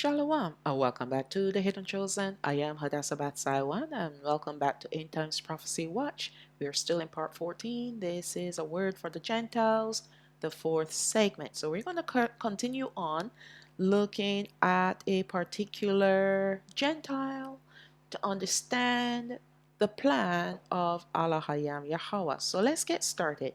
Shalawam, and welcome back to the Hidden Chosen. I am Hadassah Saiwan, and welcome back to End Times Prophecy Watch. We are still in part 14. This is a word for the Gentiles, the fourth segment. So we're going to continue on looking at a particular Gentile to understand the plan of Alahayam Yahweh. So let's get started.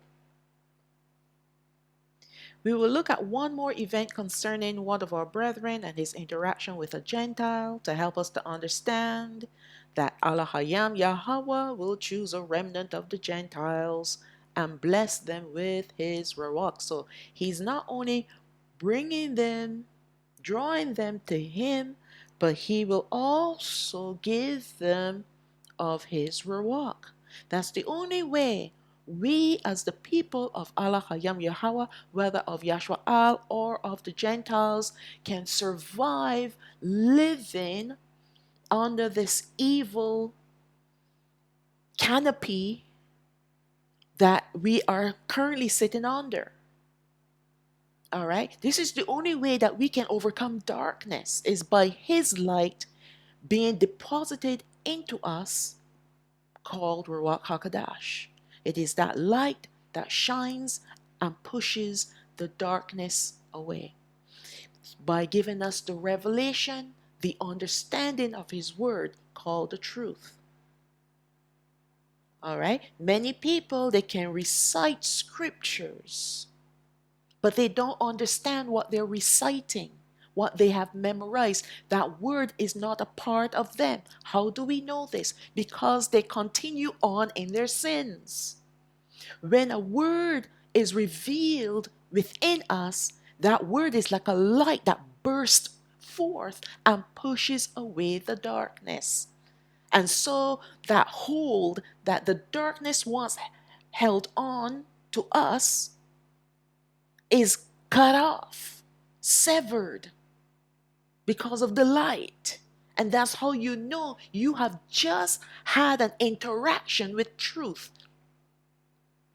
We will look at one more event concerning one of our brethren and his interaction with a Gentile to help us to understand that Alahayam Yahweh will choose a remnant of the Gentiles and bless them with his Ruach. So he's not only bringing them, drawing them to him, but he will also give them of his Ruach. That's the only way we as the people of Alahayam Yahweh, whether of Yasharaal or of the Gentiles, can survive living under this evil canopy that we are currently sitting under. All right? This is the only way that we can overcome darkness is by his light being deposited into us, called Ruach HaKodesh. It is that light that shines and pushes the darkness away by giving us the revelation, the understanding of his word called the truth. All right? Many people, they can recite scriptures, but they don't understand what they're reciting, what they have memorized. That word is not a part of them. How do we know this? Because they continue on in their sins. When a word is revealed within us, that word is like a light that bursts forth and pushes away the darkness. And so that hold that the darkness once held on to us is cut off, severed because of the light. And that's how you know you have just had an interaction with truth.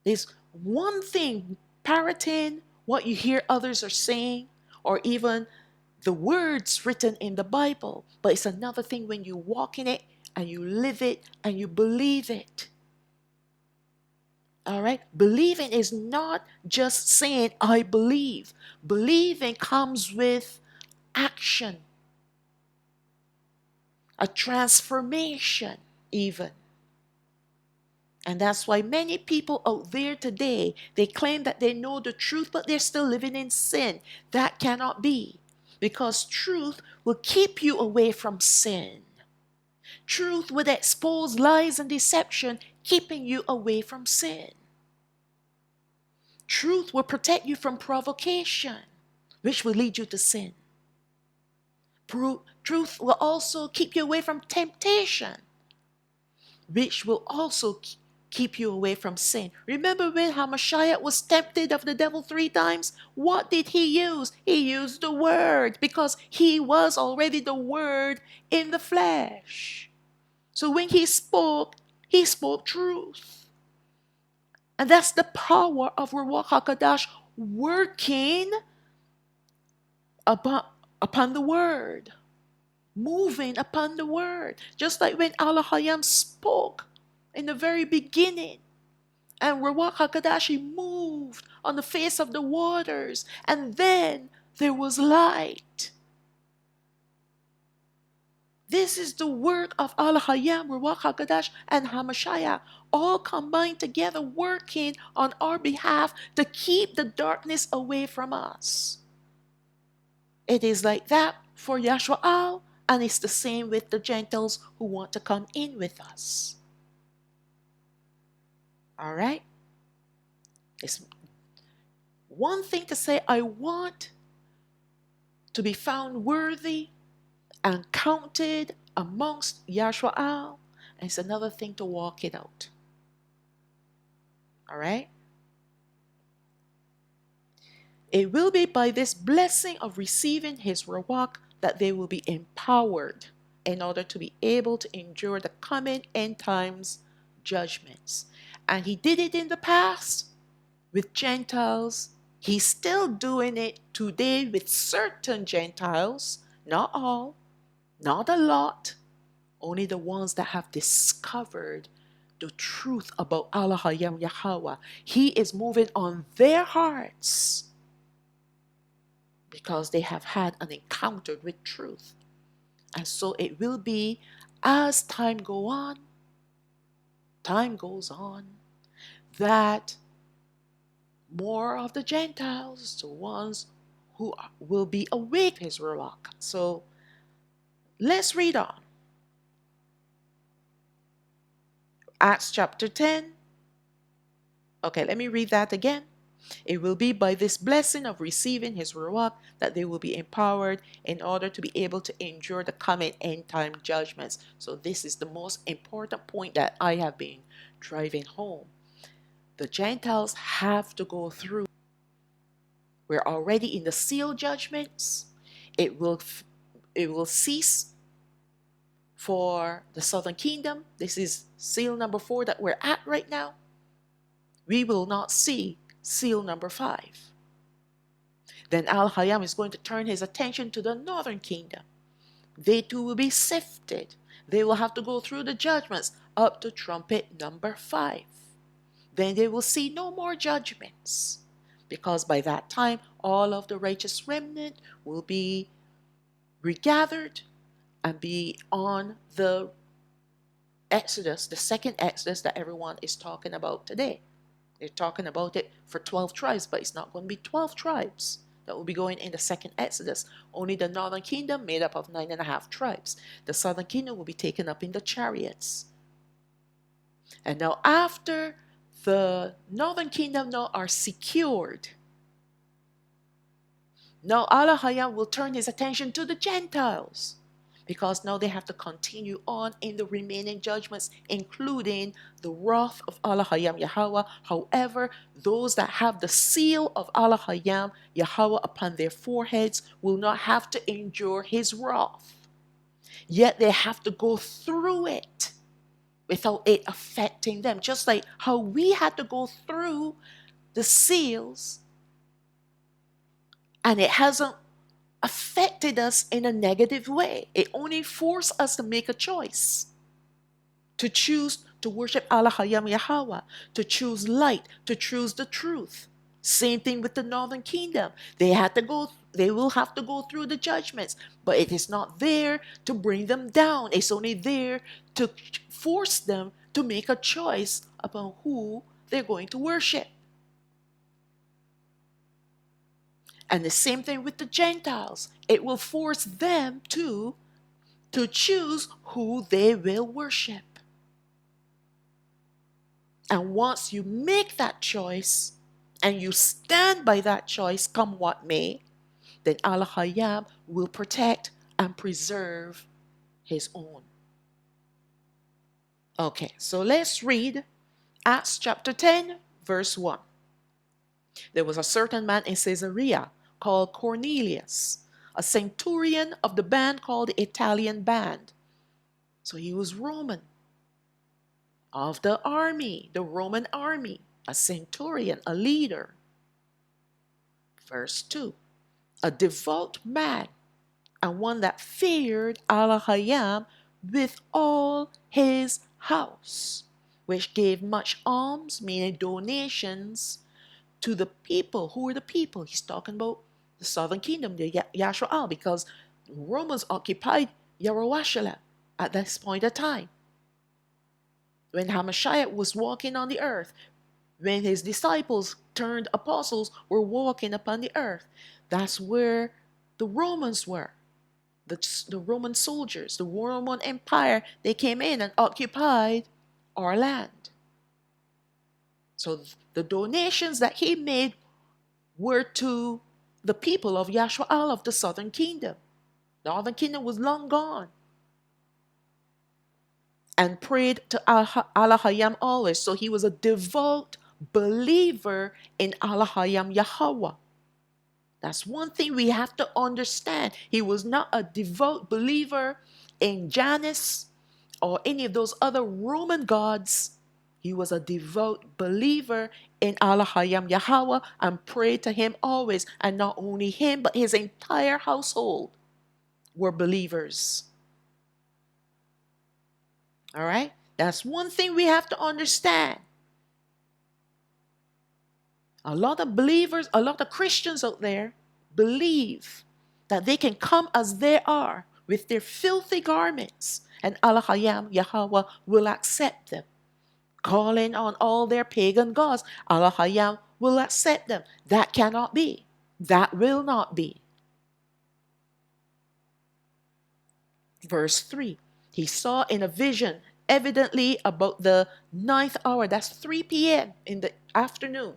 There's one thing parroting what you hear others are saying, or even the words written in the Bible, but it's another thing when you walk in it and you live it and you believe it. All right? Believing is not just saying, I believe. Believing comes with action, a transformation, even. And that's why many people out there today, they claim that they know the truth, but they're still living in sin. That cannot be, because truth will keep you away from sin. Truth would expose lies and deception, keeping you away from sin. Truth will protect you from provocation, which will lead you to sin. Truth will also keep you away from temptation, which will also keep you away from sin. Remember when HaMashayach was tempted of the devil 3 times? What did he use? He used the word, because he was already the word in the flesh. So when he spoke truth. And that's the power of Ruach HaKodesh working upon the word, moving upon the word. Just like when Alahayam spoke in the very beginning, and Ruach HaKodesh moved on the face of the waters, and then there was light. This is the work of Alahayam, Ruach HaKodesh, and HaMashayach, all combined together, working on our behalf to keep the darkness away from us. It is like that for Yasharaal, and it's the same with the Gentiles who want to come in with us. All right? It's one thing to say, I want to be found worthy and counted amongst Yasharaal, and it's another thing to walk it out. All right? It will be by this blessing of receiving his Ruach that they will be empowered in order to be able to endure the coming end times judgments. And he did it in the past with Gentiles. He's still doing it today with certain Gentiles, Not all, not a lot, only the ones that have discovered the truth about Alahayam Yahweh. He is moving on their hearts because they have had an encounter with truth. And so it will be as time goes on, that more of the Gentiles, the ones who will be awake his Ruach. So let's read on. Acts chapter 10. Okay, let me read that again. It will be by this blessing of receiving his Ruach that they will be empowered in order to be able to endure the coming end time judgments. So this is the most important point that I have been driving home. The Gentiles have to go through. We're already in the seal judgments. It will cease for the southern kingdom. This is seal number 4 that we're at right now. We will not see seal number 5. Then Alahayam is going to turn his attention to the northern kingdom. They too will be sifted. They will have to go through the judgments up to trumpet number 5. Then they will see no more judgments, because by that time all of the righteous remnant will be regathered and be on the Exodus, the second Exodus that everyone is talking about today. They're talking about it for 12 tribes, but it's not going to be 12 tribes that will be going in the second Exodus. Only the northern kingdom, made up of 9.5 tribes. The southern kingdom will be taken up in the chariots. And now after the northern kingdom now are secured, now Alahayam will turn his attention to the Gentiles, because now they have to continue on in the remaining judgments, including the wrath of Alahayam Yahweh. However, those that have the seal of Alahayam Yahweh upon their foreheads will not have to endure his wrath. Yet they have to go through it without it affecting them. Just like how we had to go through the seals, and it hasn't affected us in a negative way. It only forced us to make a choice, to choose to worship Alahayam Yahweh, to choose light, to choose the truth. Same thing with the northern kingdom. They will have to go through the judgments, but it is not there to bring them down. It's only there to force them to make a choice about who they're going to worship. And the same thing with the Gentiles. It will force them to choose who they will worship. And once you make that choice, and you stand by that choice, come what may, then Alahayam will protect and preserve his own. Okay, so let's read Acts chapter 10, verse 1. There was a certain man in Caesarea called Cornelius, a centurion of the band called the Italian band. So he was Roman, of the army, the Roman army, a centurion, a leader. Verse 2, a devout man, and one that feared Alahayam with all his house, which gave much alms, meaning donations, to the people. Who are the people? He's talking about the southern kingdom, the Yasharaal, because the Romans occupied Yahawashao at this point of time. When HaMashayach was walking on the earth, when his disciples turned apostles were walking upon the earth, that's where the Romans were. The Roman soldiers, the Roman Empire, they came in and occupied our land. So the donations that he made were to the people of Yasharaal of the southern kingdom. The northern kingdom was long gone. And prayed to Alahayam always. So he was a devout believer in Alahayam Yahweh. That's one thing we have to understand. He was not a devout believer in Janus or any of those other Roman gods. He was a devout believer in Alahayam Yahweh and prayed to him always. And not only him, but his entire household were believers. All right? That's one thing we have to understand. A lot of believers, a lot of Christians out there believe that they can come as they are with their filthy garments, and Alahayam, Yahweh, will accept them. Calling on all their pagan gods, Alahayam will accept them. That cannot be. That will not be. Verse 3. He saw in a vision, evidently about the ninth hour, that's 3 p.m. in the afternoon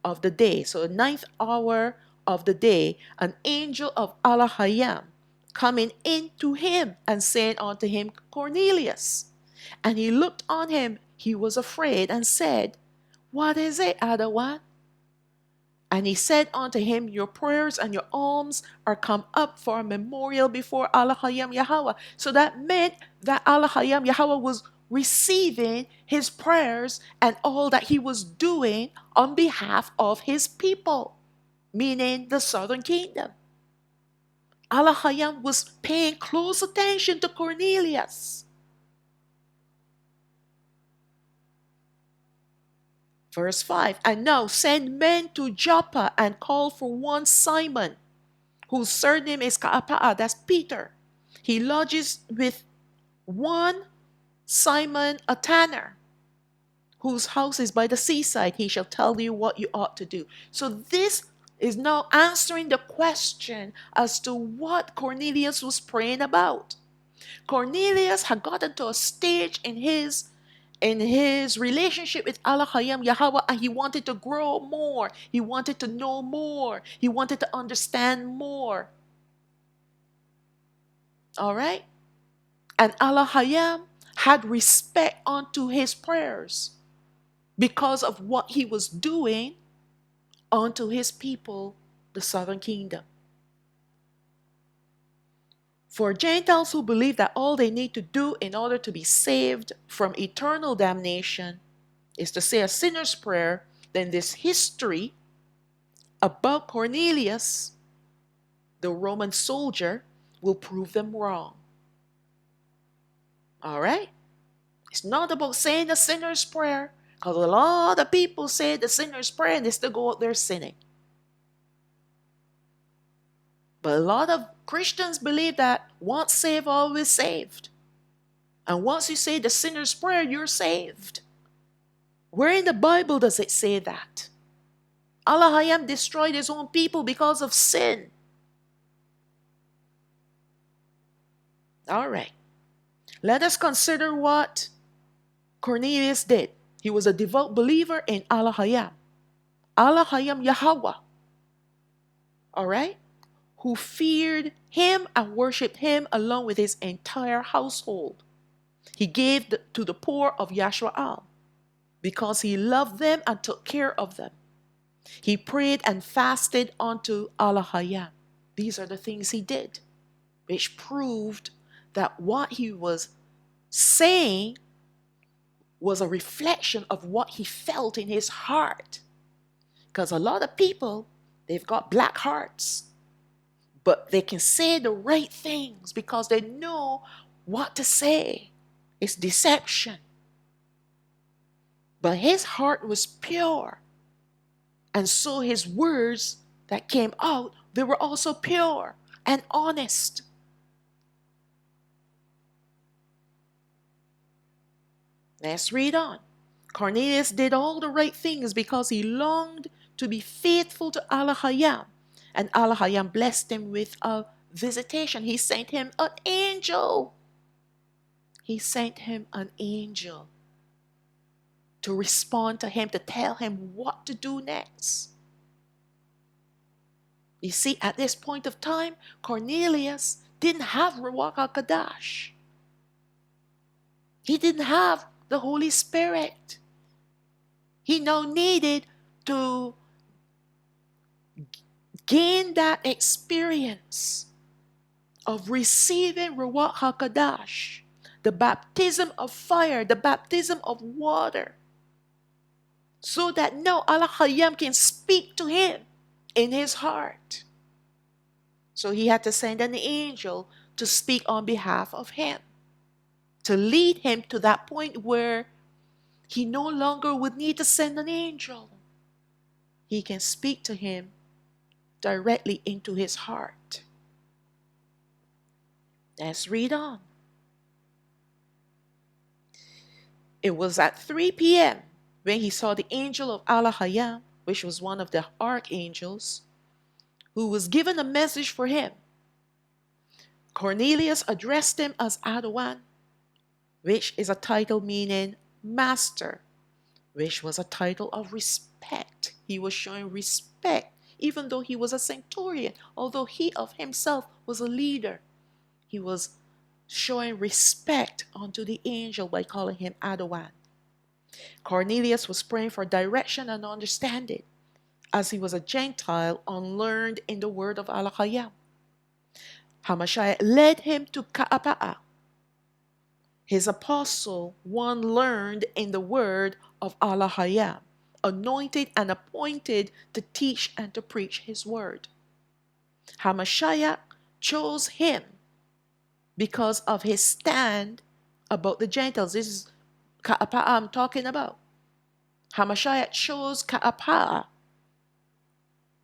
of the day. So, the ninth hour of the day, an angel of Alahayam coming into him and saying unto him, Cornelius. And he looked on him, he was afraid, and said, What is it, Adawan? And he said unto him, Your prayers and your alms are come up for a memorial before Alahayam Yahweh. So that meant that Alahayam Yahweh was receiving his prayers and all that he was doing on behalf of his people, meaning the southern kingdom. Alahayam was paying close attention to Cornelius. Verse 5, and now send men to Joppa and call for one Simon, whose surname is Ka'apa'a, that's Peter. He lodges with one Simon, a tanner, whose house is by the seaside. He shall tell you what you ought to do. So this is now answering the question as to what Cornelius was praying about. Cornelius had gotten to a stage in his relationship with Alahayam Yahweh, and he wanted to grow more. He wanted to know more. He wanted to understand more. All right? And Alahayam had respect unto his prayers because of what he was doing unto his people, the southern kingdom. For Gentiles who believe that all they need to do in order to be saved from eternal damnation is to say a sinner's prayer, then this history about Cornelius, the Roman soldier, will prove them wrong. All right? It's not about saying the sinner's prayer, because a lot of people say the sinner's prayer and they still go out there sinning. But a lot of Christians believe that once saved, always saved. And once you say the sinner's prayer, you're saved. Where in the Bible does it say that? Alahayam destroyed his own people because of sin. All right. Let us consider what Cornelius did. He was a devout believer in Alahayam. Alahayam Yahweh. All right? Who feared him and worshipped him along with his entire household. He gave to the poor of Yasharaal because he loved them and took care of them. He prayed and fasted unto Alahayam. These are the things he did, which proved that what he was saying was a reflection of what he felt in his heart. Because a lot of people, they've got black hearts, but they can say the right things because they know what to say. It's deception. But his heart was pure. And so his words that came out, they were also pure and honest. Let's read on. Cornelius did all the right things because he longed to be faithful to Alahayam. And Alahayam blessed him with a visitation. He sent him an angel. He sent him an angel to respond to him, to tell him what to do next. You see, at this point of time, Cornelius didn't have Ruach HaKodesh. He didn't have the Holy Spirit. He now needed to gain that experience of receiving Ruach HaKodesh, the baptism of fire, the baptism of water, so that now Alahayam can speak to him in his heart. So he had to send an angel to speak on behalf of him, to lead him to that point where he no longer would need to send an angel. He can speak to him directly into his heart. Let's read on. It was at 3 p.m. when he saw the angel of Alahayam, which was one of the archangels, who was given a message for him. Cornelius addressed him as Adawan, which is a title meaning master, which was a title of respect. He was showing respect, even though he was a centurion, although he of himself was a leader. He was showing respect unto the angel by calling him Adawan. Cornelius was praying for direction and understanding, as he was a Gentile unlearned in the word of Alahayam. HaMashayach led him to Ka'apa'a, his apostle, one learned in the word of Alahayam, anointed and appointed to teach and to preach his word. HaMashayach chose him because of his stand about the Gentiles. This is Ka'apa'a I'm talking about. HaMashayach chose Ka'apa'a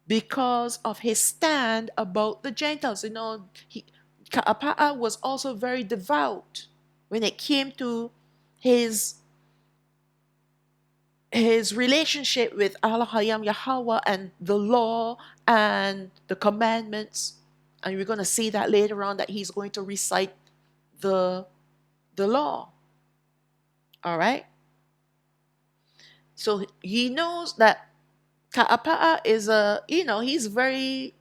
because of his stand about the Gentiles. You know, Ka'apa'a was also very devout when it came to his relationship with Alahayam Yahweh and the law and the commandments. And we're going to see that later on, that he's going to recite the law. All right? So he knows that Ka'apa'a is he's very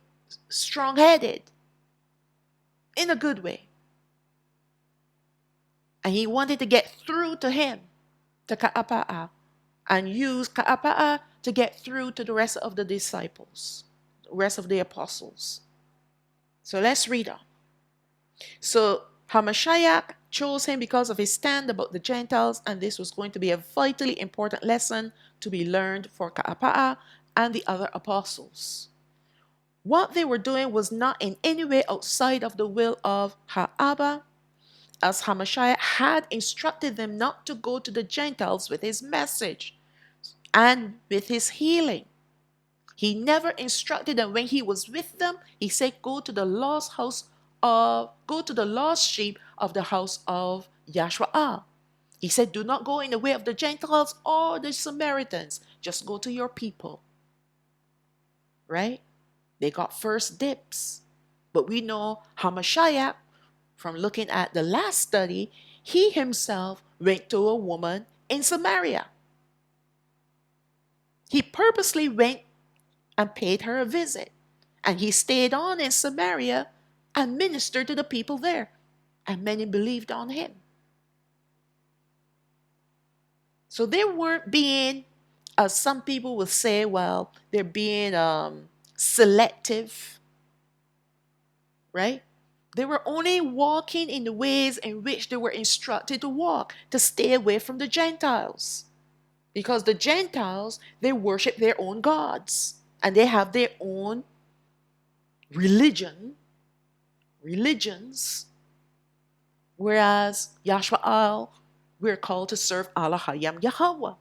strong-headed in a good way. And he wanted to get through to him, to Ka'apa'a, and use Ka'apa'a to get through to the rest of the disciples, the rest of the apostles. So let's read on. So HaMashayach chose him because of his stand about the Gentiles, and this was going to be a vitally important lesson to be learned for Ka'apa'a and the other apostles. What they were doing was not in any way outside of the will of Ha'abba, as HaMashayach had instructed them not to go to the Gentiles with his message and with his healing. He never instructed them when he was with them. He said, go to the lost sheep of the house of Yasharaal. He said, do not go in the way of the Gentiles or the Samaritans. Just go to your people. Right? They got first dibs. But we know HaMashayach, from looking at the last study, he himself went to a woman in Samaria. He purposely went and paid her a visit. And he stayed on in Samaria and ministered to the people there. And many believed on him. So they weren't being, as some people will say, well, they're being selective. Right? They were only walking in the ways in which they were instructed to walk, to stay away from the Gentiles. Because the Gentiles, they worship their own gods. And they have their own religions. Whereas Yasharaal, we're called to serve Alahayam Yahweh.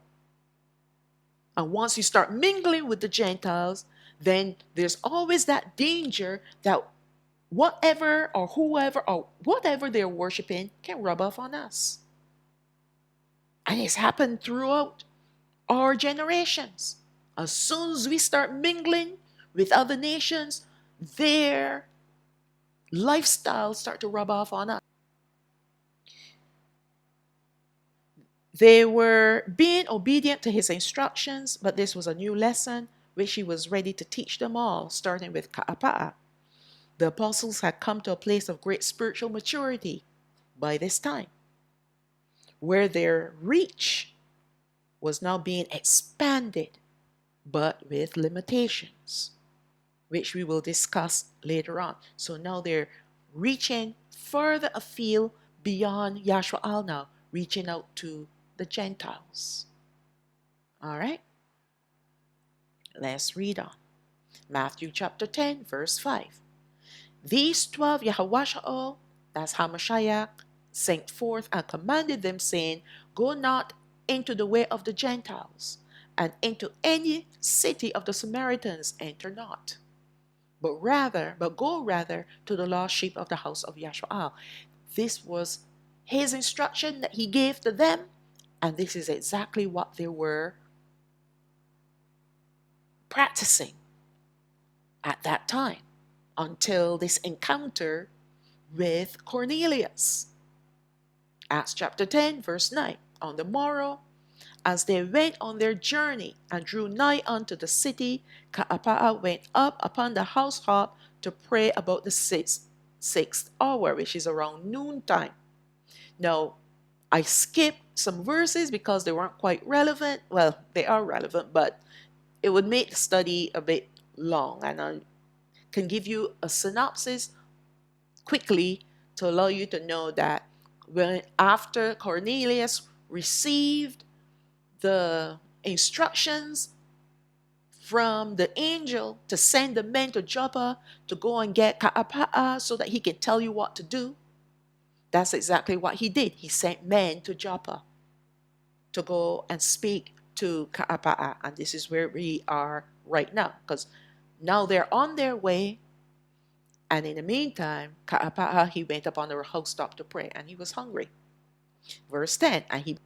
And once you start mingling with the Gentiles, then there's always that danger that whatever or whoever or whatever they're worshiping can rub off on us. And it's happened throughout our generations. As soon as we start mingling with other nations, their lifestyles start to rub off on us. They were being obedient to his instructions, but this was a new lesson which he was ready to teach them all, starting with Ka'apa'a. The apostles had come to a place of great spiritual maturity by this time, where their reach was now being expanded, but with limitations, which we will discuss later on. So now they're reaching further afield beyond Yasharaal now, reaching out to the Gentiles. All right? Let's read on. Matthew chapter 10, verse 5. These 12 Yahawashao, that's HaMashayach, sent forth and commanded them, saying, Go not into the way of the Gentiles, and into any city of the Samaritans enter not, but go rather to the lost sheep of the house of Yasharaal. This was his instruction that he gave to them, and this is exactly what they were practicing at that time until this encounter with Cornelius. Acts chapter 10, verse 9. On the morrow, as they went on their journey and drew nigh unto the city, Ka'apaa went up upon the housetop to pray about the sixth hour, which is around noontime. Now, I skipped some verses because they weren't quite relevant. Well, they are relevant, but it would make the study a bit long, and I can give you a synopsis quickly to allow you to know that when after Cornelius received the instructions from the angel to send the men to Joppa to go and get Ka'apaa so that he can tell you what to do, that's exactly what he did. He sent men to Joppa to go and speak to Ka'apaa. And this is where we are right now, because now they're on their way. And in the meantime, Ka'apaa, he went up on the housetop to pray, and he was hungry. Verse 10, and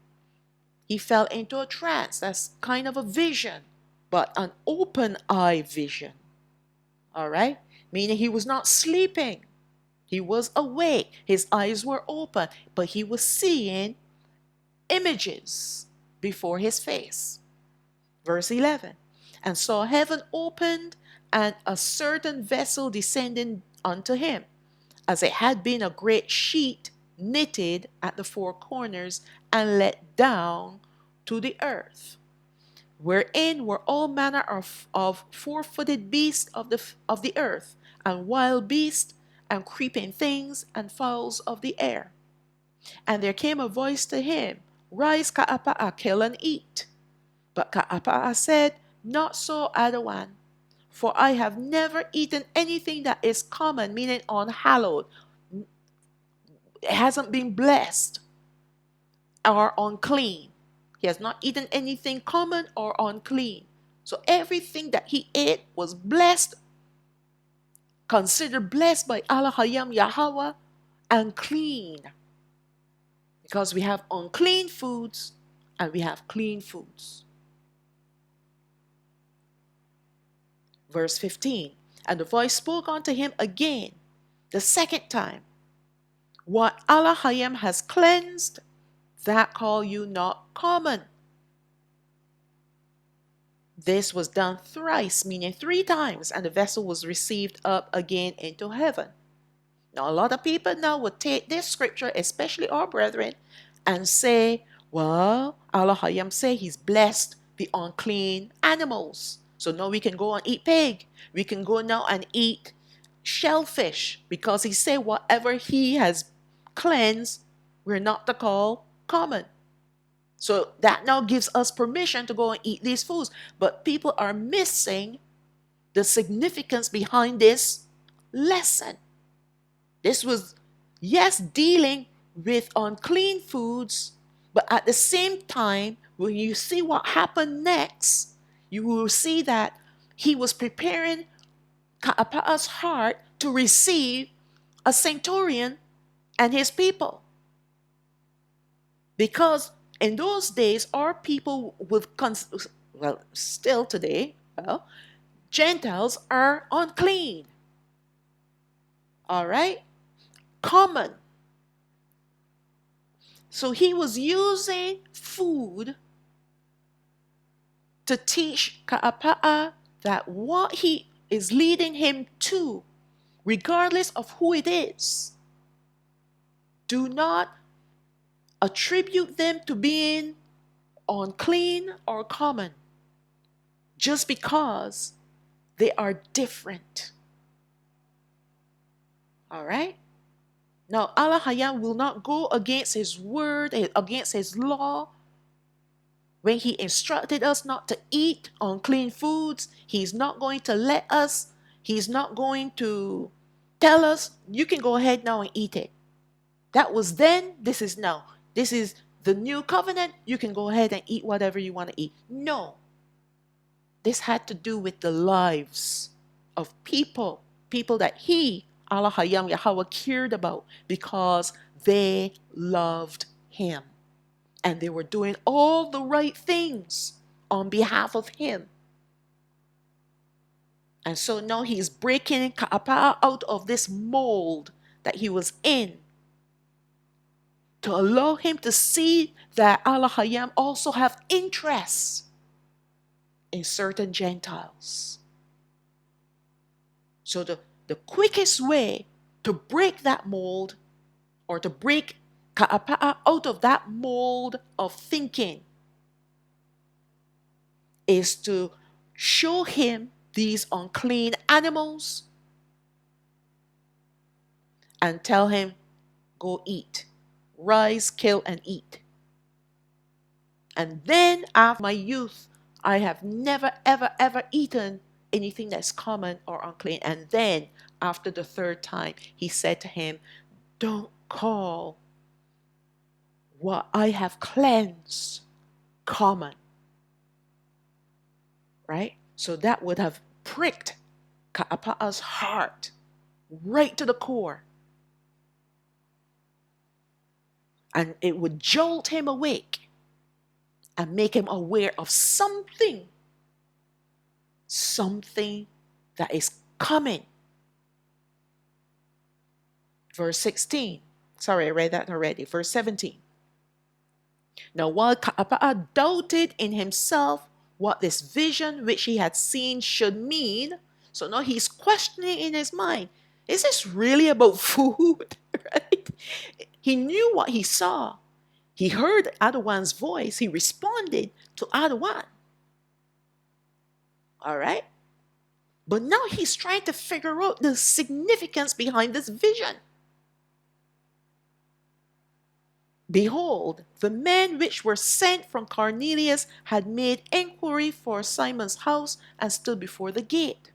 he fell into a trance. That's kind of a vision, but an open eye vision. All right? Meaning he was not sleeping. He was awake. His eyes were open, but he was seeing images before his face. Verse 11, and saw heaven opened, and a certain vessel descending unto him, as it had been a great sheet knitted at the four corners and let down to the earth, wherein were all manner of four-footed beasts of the earth, and wild beasts, and creeping things, and fowls of the air. And there came a voice to him, Rise, Ka'apaa, kill and eat. But Ka'apaa said, Not so, Adawan, for I have never eaten anything that is common, meaning unhallowed. It hasn't been blessed or unclean. He has not eaten anything common or unclean. So everything that he ate was blessed, considered blessed by Alahayam Yahweh, and clean. Because we have unclean foods and we have clean foods. Verse 15, and the voice spoke unto him again, the second time, What Alahayam has cleansed, that call you not common. This was done thrice, meaning 3 times, and the vessel was received up again into heaven. Now, a lot of people now would take this scripture, especially our brethren, and say, well, Alahayam say he's blessed the unclean animals. So now we can go and eat pig. We can go now and eat shellfish, because he said whatever he has cleansed, we're not to call common. So that now gives us permission to go and eat these foods. But people are missing the significance behind this lesson. This was, yes, dealing with unclean foods, but at the same time, when you see what happened next, you will see that he was preparing Ka'apaa's heart to receive a centurion and his people. Because in those days, our people would, still today, Gentiles are unclean. All right? Common. So he was using food to teach Ka'apaa that what he is leading him to, regardless of who it is, do not attribute them to being unclean or common just because they are different. All right? Now, Alahayam will not go against his word, against his law. When he instructed us not to eat unclean foods, he's not going to let us, he's not going to tell us, you can go ahead now and eat it. That was then, this is now. This is the new covenant. You can go ahead and eat whatever you want to eat. No. This had to do with the lives of people that he, Alahayam, Yahweh, cared about because they loved him. And they were doing all the right things on behalf of him. And so now he's breaking Ka'apa out of this mold that he was in to allow him to see that Alahayam also have interests in certain Gentiles. So the quickest way to break that mold, or to break Ka'apa out of that mold of thinking, is to show him these unclean animals and tell him, go eat. Rise, kill, and eat. And then after my youth, I have never, ever, ever eaten anything that's common or unclean. And then after the third time, he said to him, don't call what I have cleansed common. Right? So that would have pricked Ka'apa'a's heart right to the core. And it would jolt him awake and make him aware of something that is coming. Verse 16. Sorry, I read that already. Verse 17. Now while Ka'apa'a doubted in himself what this vision which he had seen should mean, so now he's questioning in his mind, is this really about food? Right? He knew what he saw. He heard Adawan's voice. He responded to Adawan. All right? But now he's trying to figure out the significance behind this vision. Behold, the men which were sent from Cornelius had made inquiry for Simon's house and stood before the gate,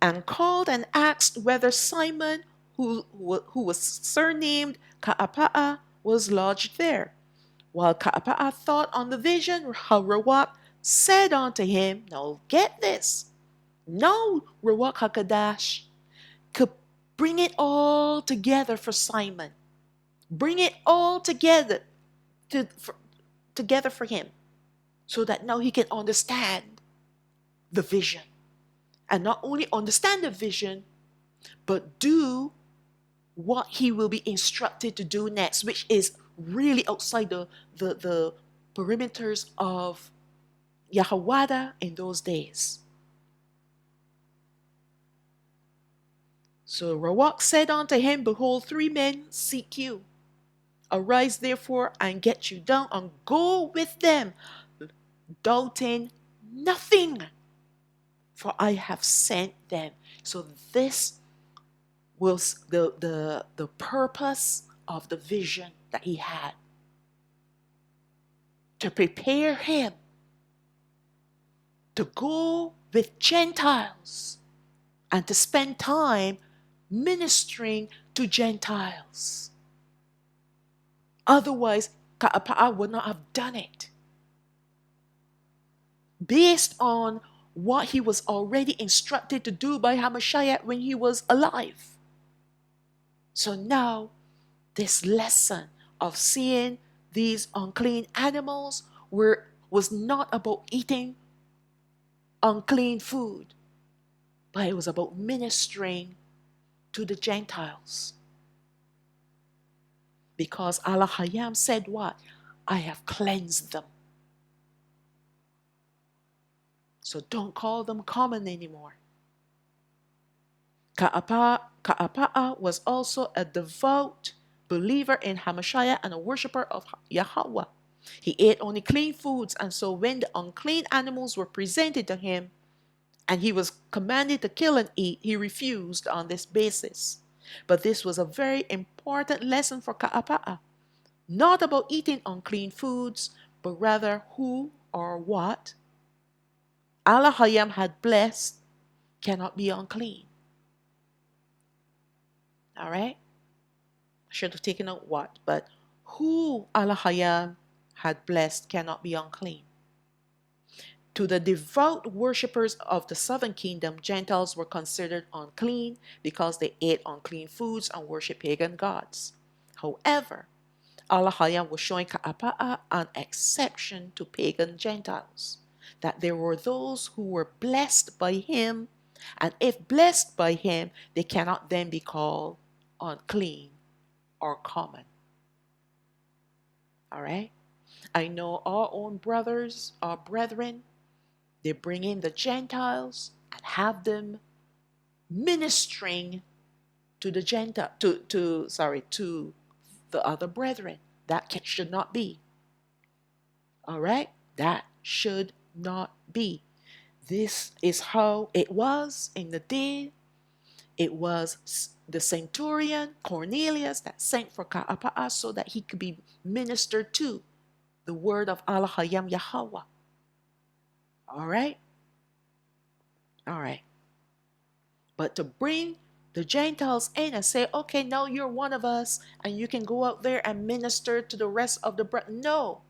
and called and asked whether Simon, who was surnamed Ka'apa'a, was lodged there. While Ka'apa'a thought on the vision, Rawak said unto him, now get this, now Rawak HaKadash could bring it all together for Simon. Bring it all together together for him, so that now he can understand the vision. And not only understand the vision, but do what he will be instructed to do next, which is really outside the perimeters of Yahawada in those days. So Rawak said unto him, behold, 3 men seek you. Arise therefore and get you down and go with them, doubting nothing, for I have sent them. So this was the purpose of the vision that he had, to prepare him to go with Gentiles and to spend time ministering to Gentiles. Otherwise, Ka'apa'a would not have done it. Based on what he was already instructed to do by HaMashayach when he was alive. So now, this lesson of seeing these unclean animals was not about eating unclean food, but it was about ministering to the Gentiles. Because Alahayam said what? I have cleansed them. So don't call them common anymore. Ka'apa'a was also a devout believer in HaMashayach and a worshiper of Yahweh. He ate only clean foods, and so when the unclean animals were presented to him and he was commanded to kill and eat, he refused on this basis. But this was a very important lesson for Ka'apa'a. Not about eating unclean foods, but rather who or what Alahayam had blessed cannot be unclean. All right? I should have taken out what, but who Alahayam had blessed cannot be unclean. To the devout worshippers of the southern kingdom, Gentiles were considered unclean because they ate unclean foods and worshiped pagan gods. However, Alahayam was showing Ka'apa'a an exception to pagan Gentiles, that there were those who were blessed by him, and if blessed by him, they cannot then be called unclean or common. All right? I know our own brothers, our brethren, they bring in the Gentiles and have them ministering to the to the other brethren. That should not be. All right? That should not be. This is how it was in the day. It was the centurion Cornelius that sent for Ka'apa'a so that he could be ministered to the word of Alahayam Yahawah. All right? All right. But to bring the Gentiles in and say, okay, now you're one of us and you can go out there and minister to the rest of the brethren. No.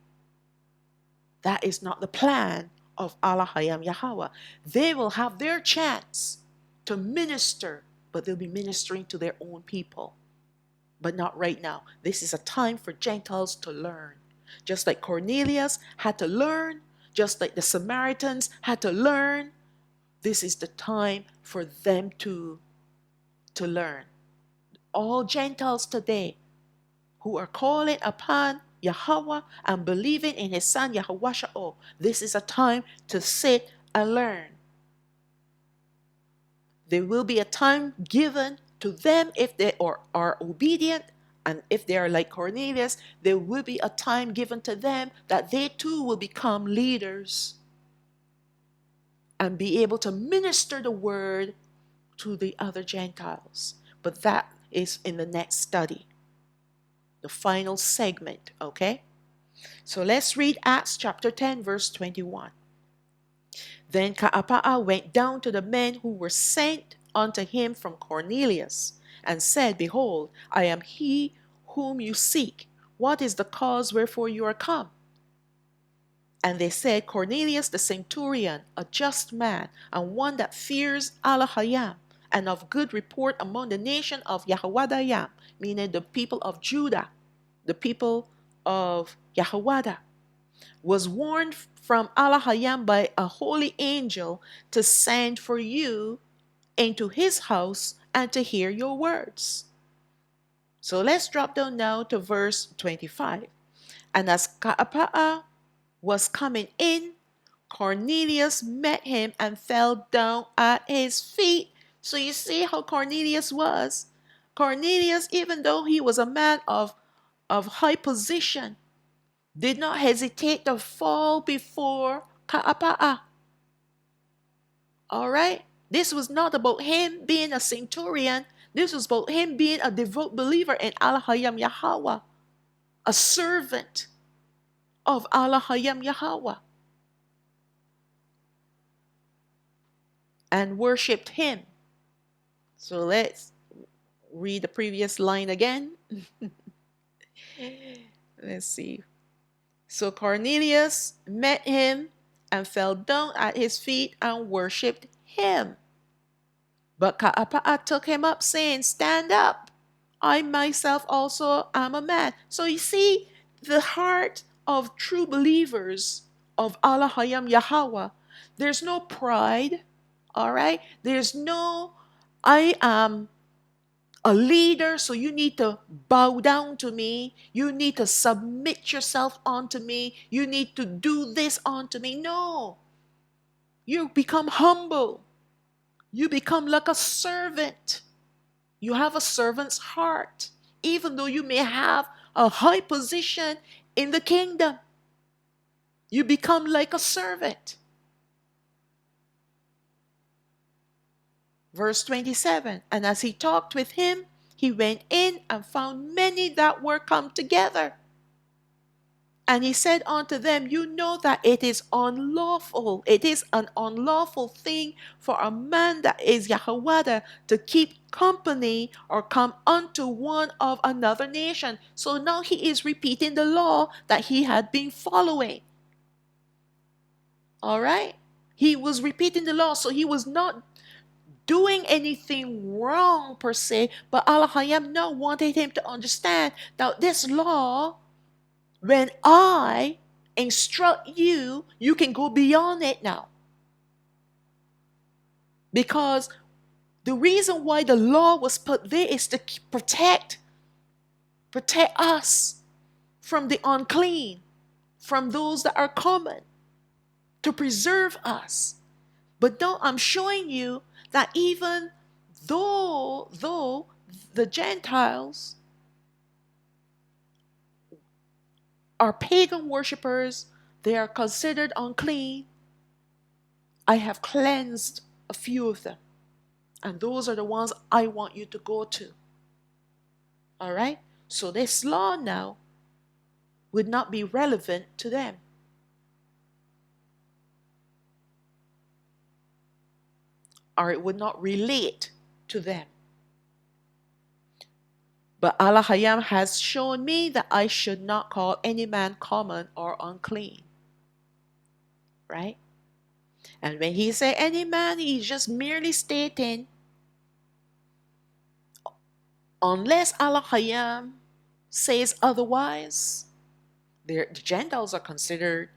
That is not the plan of Alahayam Yahawah. They will have their chance to minister, but they'll be ministering to their own people. But not right now. This is a time for Gentiles to learn. Just like Cornelius had to learn, just like the Samaritans had to learn, this is the time for them to learn. All Gentiles today who are calling upon Yahawah and believing in his son Yahawashao, this is a time to sit and learn. There will be a time given to them if they are obedient, and if they are like Cornelius, there will be a time given to them that they too will become leaders and be able to minister the word to the other Gentiles. But that is in the next study, the final segment, okay? So let's read Acts chapter 10, verse 21. Then Ka'apa'a went down to the men who were sent unto him from Cornelius, and said, Behold, I am he whom you seek. What is the cause wherefore you are come? And they said, Cornelius the centurion, a just man, and one that fears Alahayam, and of good report among the nation of Yahawashao, meaning the people of Judah, the people of Yahawada, was warned from Alahayam by a holy angel to send for you into his house and to hear your words. So let's drop down now to verse 25. And as Ka'apa'a was coming in, Cornelius met him and fell down at his feet. So you see how Cornelius was. Cornelius, even though he was a man of high position, did not hesitate to fall before Ka'apa'a. All right? This was not about him being a centurion. This was about him being a devout believer in Alahayam Yahawah, a servant of Alahayam Yahawah, and worshipped him. So let's read the previous line again. Let's see. So Cornelius met him and fell down at his feet and worshipped him. But Ka'apa'a took him up, saying, Stand up. I myself also am a man. So you see, the heart of true believers of Alahayam Yahawah, there's no pride, all right? There's no, I am a leader, so you need to bow down to me. You need to submit yourself unto me. You need to do this unto me. No. You become humble. You become like a servant. You have a servant's heart, even though you may have a high position in the kingdom. You become like a servant. Verse 27, and as he talked with him, he went in and found many that were come together. And he said unto them, you know that it is unlawful. It is an unlawful thing for a man that is Yahawada to keep company or come unto one of another nation. So now he is repeating the law that he had been following. All right? He was repeating the law. So he was not doing anything wrong per se, but Alahayam now wanted him to understand that this law, when I instruct you, you can go beyond it now. Because the reason why the law was put there is to protect us from the unclean, from those that are common, to preserve us. But now I'm showing you that even though the Gentiles are pagan worshippers, they are considered unclean, I have cleansed a few of them. And those are the ones I want you to go to. All right? So this law now would not be relevant to them. Or it would not relate to them. But Alahayam has shown me that I should not call any man common or unclean. Right? And when he say any man, he's just merely stating, unless Alahayam says otherwise, the Gentiles are considered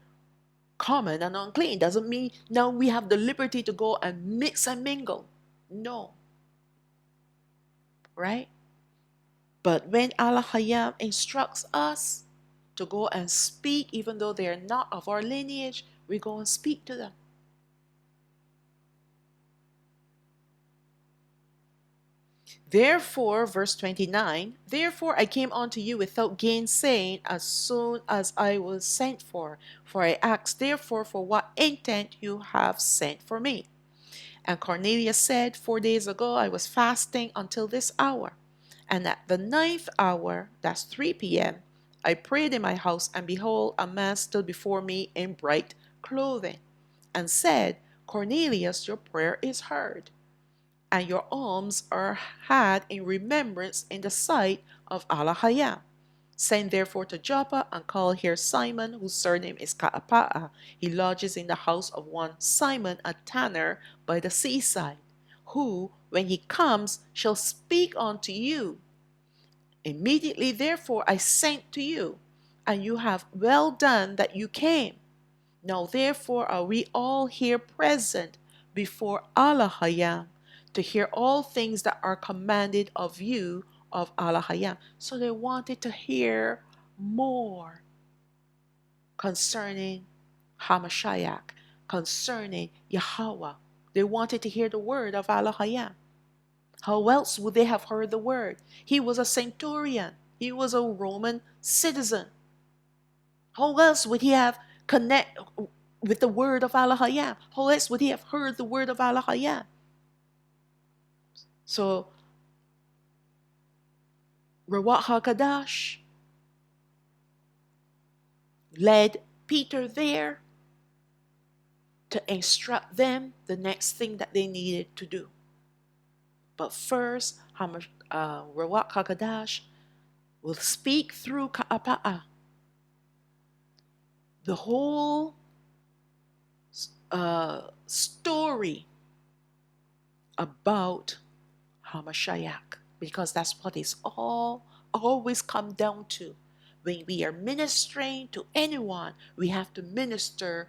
common and unclean. Doesn't mean now we have the liberty to go and mix and mingle. No. Right? But when Alahayam instructs us to go and speak, even though they are not of our lineage, we go and speak to them. Therefore, verse 29, therefore I came unto you without gainsaying as soon as I was sent for. For I asked therefore for what intent you have sent for me. And Cornelius said, 4 days ago I was fasting until this hour. And at the 9th hour, that's 3 p.m., I prayed in my house, and behold, a man stood before me in bright clothing, and said, Cornelius, your prayer is heard, and your alms are had in remembrance in the sight of Alahayam. Send therefore to Joppa and call here Simon, whose surname is Ka'apa'a. He lodges in the house of one Simon, a tanner by the seaside, who, when he comes, shall speak unto you. Immediately therefore I sent to you, and you have well done that you came. Now therefore are we all here present before Alahayam, to hear all things that are commanded of you of Alahayam. So they wanted to hear more concerning HaMashayach, concerning Yahawah. They wanted to hear the word of Alahayam. How else would they have heard the word? He was a centurion. He was a Roman citizen. How else would he have connect with the word of Alahayam? How else would he have heard the word of Alahayam? So, Rawat HaKadash led Peter there to instruct them the next thing that they needed to do. But first, Rawat HaKadash will speak through Ka'apa'a the whole story about HaMashayach, because that's what it's always come down to. When we are ministering to anyone, we have to minister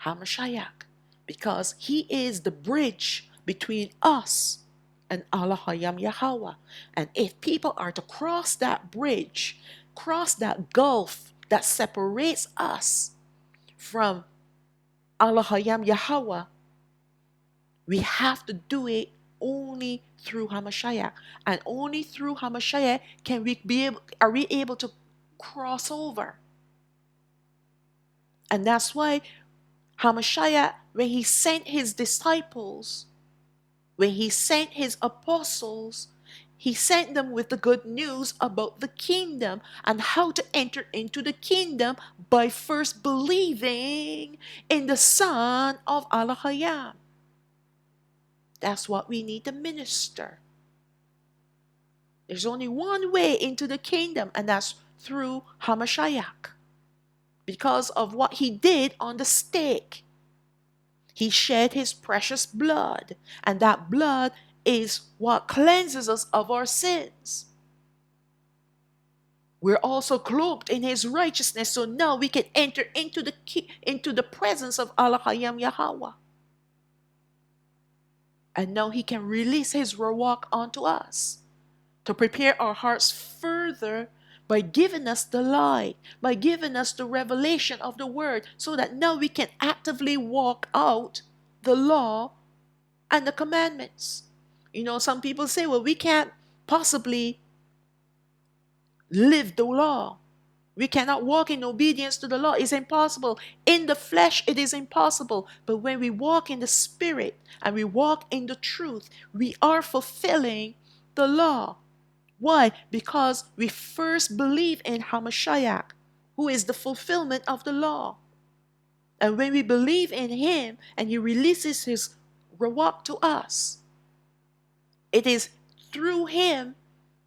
HaMashayach, because he is the bridge between us and Alahayam Yahawah. And if people are to cross that bridge, cross that gulf that separates us from Alahayam Yahawah, we have to do it only through HaMashayach. And only through HaMashayach are we able to cross over. And that's why HaMashayach, when he sent his disciples, when he sent his apostles, he sent them with the good news about the kingdom and how to enter into the kingdom by first believing in the Son of Alahayam. That's what we need to minister. There's only one way into the kingdom, and that's through HaMashayach. Because of what he did on the stake. He shed his precious blood, and that blood is what cleanses us of our sins. We're also cloaked in his righteousness, so now we can enter into the presence of Alahayam Yahawah. And now he can release his Ruach onto us to prepare our hearts further by giving us the light, by giving us the revelation of the word, so that now we can actively walk out the law and the commandments. You know, some people say, well, we can't possibly live the law. We cannot walk in obedience to the law. It's impossible. In the flesh, it is impossible. But when we walk in the spirit and we walk in the truth, we are fulfilling the law. Why? Because we first believe in HaMashayach, who is the fulfillment of the law. And when we believe in him and he releases his Ruach to us, it is through him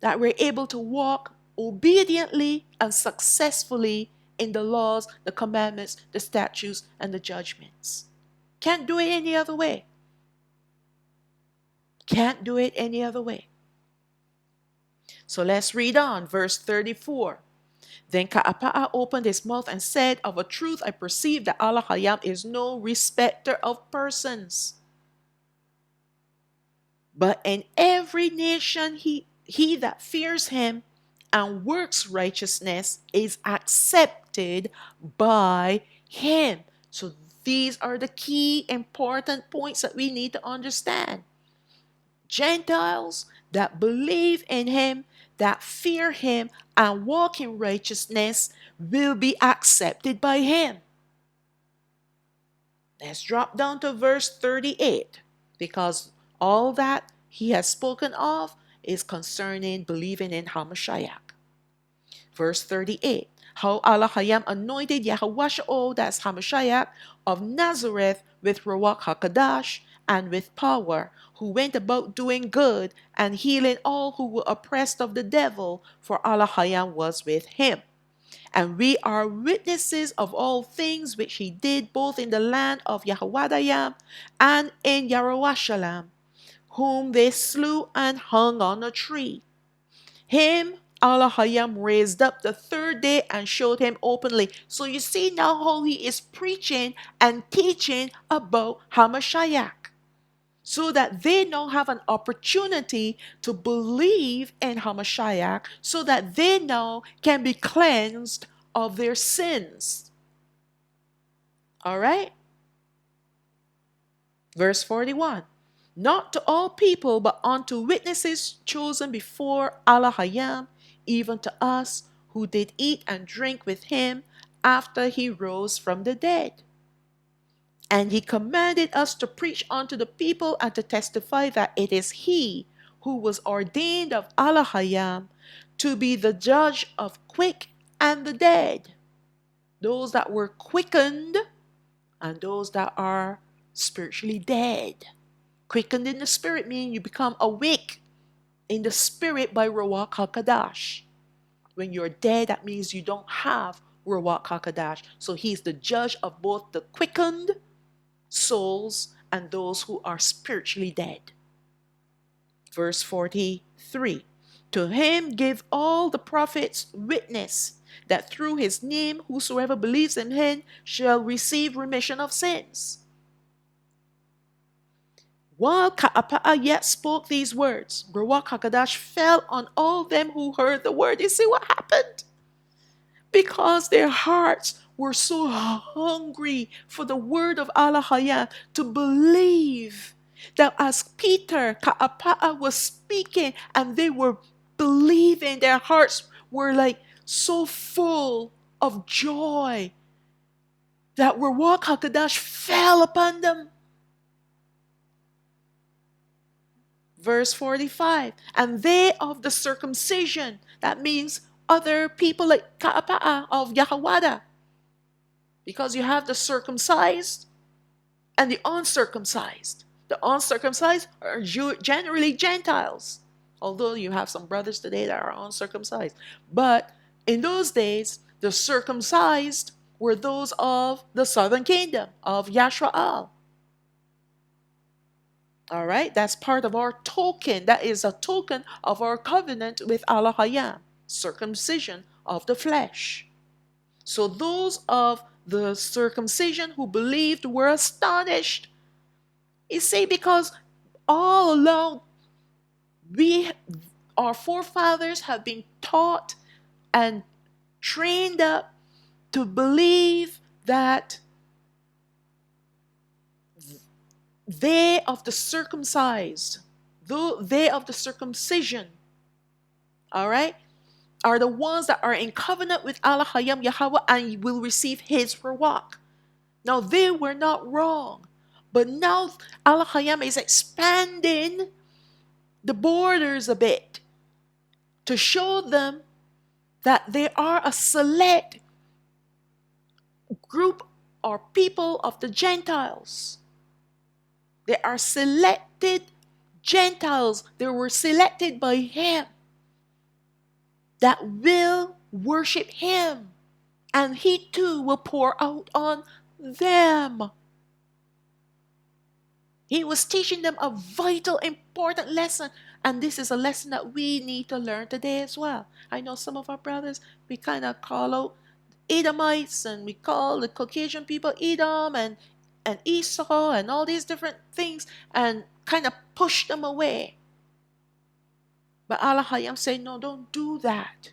that we're able to walk obediently and successfully in the laws, the commandments, the statutes, and the judgments. Can't do it any other way. Can't do it any other way. So let's read on, verse 34. Then Ka'apa'a opened his mouth and said, of a truth I perceive that Alahayam is no respecter of persons. But in every nation he that fears him and works righteousness is accepted by him. So these are the key important points that we need to understand. Gentiles that believe in him, that fear him, and walk in righteousness will be accepted by him. Let's drop down to verse 38, because all that he has spoken of is concerning believing in HaMashayach. Verse 38, how Alahayam anointed Yahawashao, that's HaMashayach, of Nazareth with Ruach HaKadosh and with power, who went about doing good and healing all who were oppressed of the devil, for Alahayam was with him. And we are witnesses of all things which he did both in the land of Yahawashao and in Yahawashao, whom they slew and hung on a tree. Him Alahayam raised up the third day and showed him openly. So you see now how he is preaching and teaching about HaMashayach, so that they now have an opportunity to believe in HaMashayach, so that they now can be cleansed of their sins. All right? Verse 41. Not to all people, but unto witnesses chosen before Alahayam, even to us who did eat and drink with him after he rose from the dead. And he commanded us to preach unto the people and to testify that it is he who was ordained of Alahayam to be the judge of quick and the dead, those that were quickened and those that are spiritually dead. Quickened in the spirit means you become awake in the spirit by Ruach HaKadosh. When you're dead, that means you don't have Ruach HaKadosh. So he's the judge of both the quickened souls and those who are spiritually dead. Verse 43. To him give all the prophets witness that through his name whosoever believes in him shall receive remission of sins. While Ka'apa'a yet spoke these words, Ruach HaKadosh fell on all them who heard the word. You see what happened? Because their hearts were so hungry for the word of Alahayam, to believe that as Peter, Ka'apa'a was speaking and they were believing, their hearts were like so full of joy that Ruach HaKadosh fell upon them. Verse 45. And they of the circumcision, that means other people like Ka'apa'a of Yahawada. Because you have the circumcised and the uncircumcised. The uncircumcised are generally Gentiles. Although you have some brothers today that are uncircumcised. But in those days, the circumcised were those of the southern kingdom, of Yasharaal. All right, that's part of our token. That is a token of our covenant with Alahayam, circumcision of the flesh. So those of the circumcision who believed were astonished. You see, because all along our forefathers have been taught and trained up to believe that they of the circumcised, though they of the circumcision, all right, are the ones that are in covenant with Alahayam Yahweh and will receive his reward. Now they were not wrong, but now Alahayam is expanding the borders a bit to show them that they are a select group or people of the Gentiles. They are selected Gentiles. They were selected by him that will worship him. And he too will pour out on them. He was teaching them a vital, important lesson. And this is a lesson that we need to learn today as well. I know some of our brothers, we kind of call out Edomites and we call the Caucasian people Edom and Esau and all these different things and kind of push them away. But Alahayam said, no, don't do that.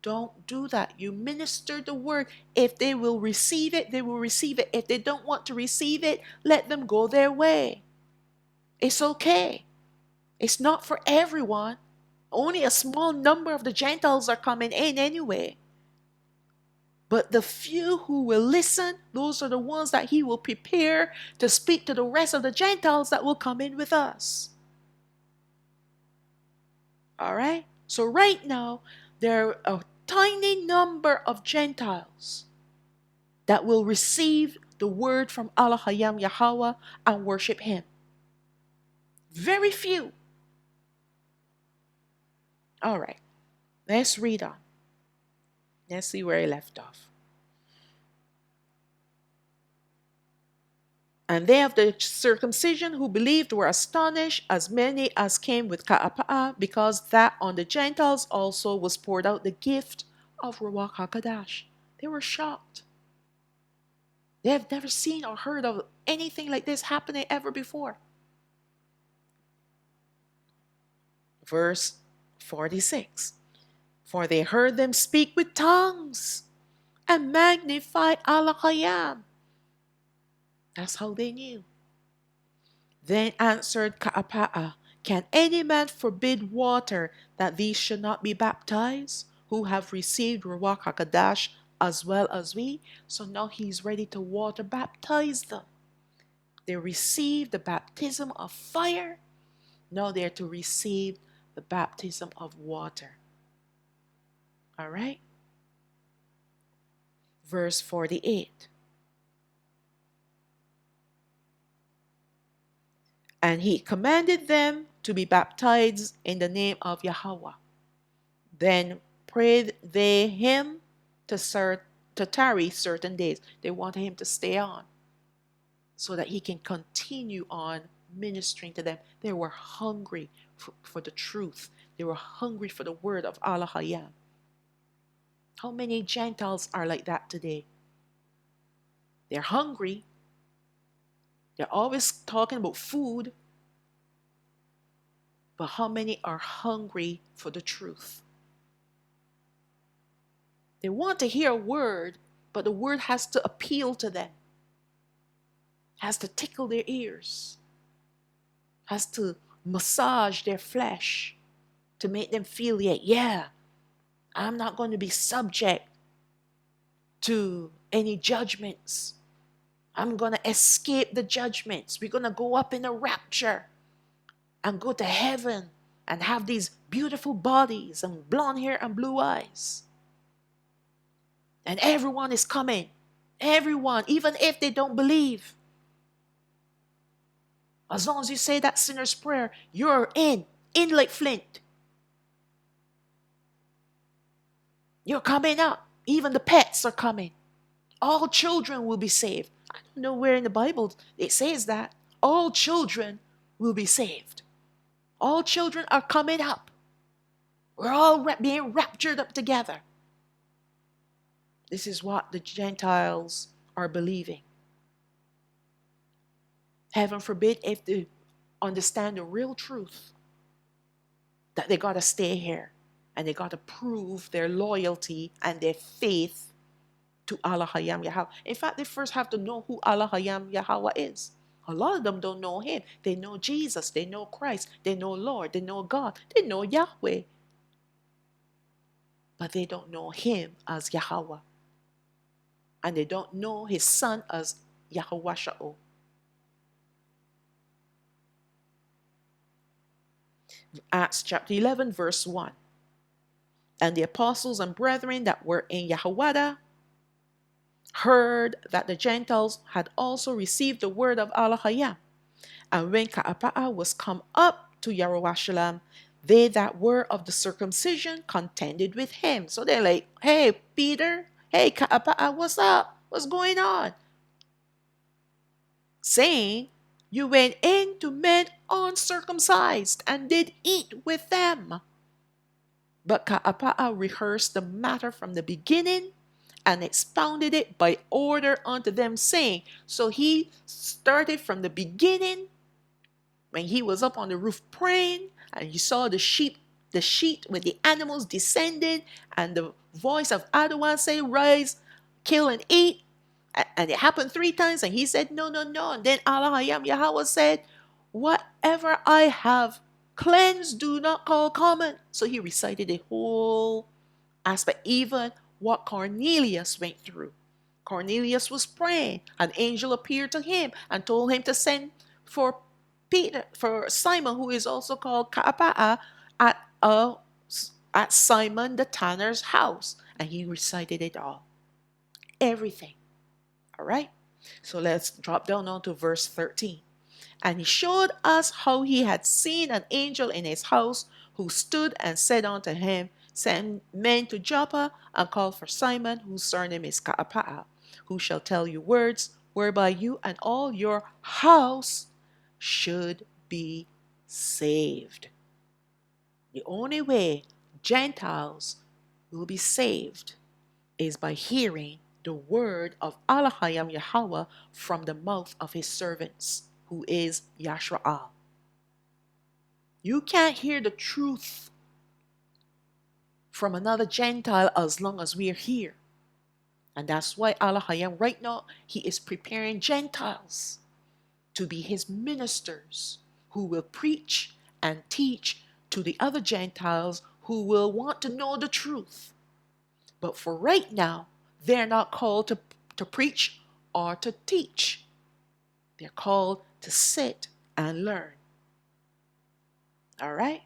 Don't do that. You minister the word. If they will receive it, they will receive it. If they don't want to receive it, let them go their way. It's okay. It's not for everyone. Only a small number of the Gentiles are coming in anyway. But the few who will listen, those are the ones that he will prepare to speak to the rest of the Gentiles that will come in with us. All right? So right now, there are a tiny number of Gentiles that will receive the word from Alahayam Yahweh and worship him. Very few. All right. Let's read on. Let's see where I left off. And they of the circumcision who believed were astonished, as many as came with Ka'apa'a, because that on the Gentiles also was poured out the gift of Ruach HaKodesh. They were shocked. They have never seen or heard of anything like this happening ever before. Verse 46. For they heard them speak with tongues and magnify Alahayam. That's how they knew. Then answered Ka'apa'a, can any man forbid water that these should not be baptized, who have received Ruach HaKodesh as well as we? So now he's ready to water baptize them. They received the baptism of fire. Now they're to receive the baptism of water. All right? Verse 48. And he commanded them to be baptized in the name of Yahweh. Then prayed they him to tarry certain days. They wanted him to stay on so that he can continue on ministering to them. They were hungry for the truth. They were hungry for the word of Alahayam. How many Gentiles are like that today? They're hungry. They're always talking about food. But how many are hungry for the truth? They want to hear a word, but the word has to appeal to them. Has to tickle their ears. Has to massage their flesh to make them feel, yeah, I'm not going to be subject to any judgments. I'm going to escape the judgments. We're going to go up in a rapture. and go to heaven and have these beautiful bodies and blonde hair and blue eyes. And everyone is coming. Everyone, even if they don't believe. As long as you say that sinner's prayer, you're in like Flint. You're coming up. Even the pets are coming. All children will be saved. I don't know where in the Bible it says that. All children will be saved. All children are coming up. We're all being raptured up together. This is what the Gentiles are believing. Heaven forbid if they understand the real truth, that they got to stay here and they got to prove their loyalty and their faith to Alahayam Yahweh. In fact, they first have to know who Alahayam Yahweh is. A lot of them don't know him. They know Jesus. They know Christ. They know Lord. They know God. They know Yahweh. But they don't know him as Yahweh. And they don't know his son as Yahawashao. Acts chapter 11 verse 1. And the apostles and brethren that were in Yahawada heard that the Gentiles had also received the word of Alahayam. And when Ka'apa'a was come up to Yahawashao, they that were of the circumcision contended with him. So they're like, hey, Peter, hey, Ka'apa'a, what's up? What's going on? Saying, you went in to men uncircumcised and did eat with them. But Ka'apa'a rehearsed the matter from the beginning and expounded it by order unto them, saying, so he started from the beginning when he was up on the roof praying, and you saw the sheet with the animals descending, and the voice of Adawan say, rise, kill and eat. And it happened 3 times, and he said, no, no, no. And then Alahayam Yahweh said, whatever I have cleansed, do not call common. So he recited the whole aspect, even what Cornelius went through. Cornelius was praying. An angel appeared to him and told him to send for Simon, who is also called Ka'apa'a, at Simon the tanner's house. And he recited it all. Everything. All right. So let's drop down onto verse 13. And he showed us how he had seen an angel in his house, who stood and said unto him, send men to Joppa and call for Simon, whose surname is Ka'apa'a, who shall tell you words whereby you and all your house should be saved. The only way Gentiles will be saved is by hearing the word of Alahayam Yahweh from the mouth of his servants, who is Yasharaal. You can't hear the truth from another Gentile as long as we are here. And that's why Alahayam right now, he is preparing Gentiles to be his ministers, who will preach and teach to the other Gentiles who will want to know the truth. But for right now, they're not called to preach or to teach. They're called to sit and learn. All right?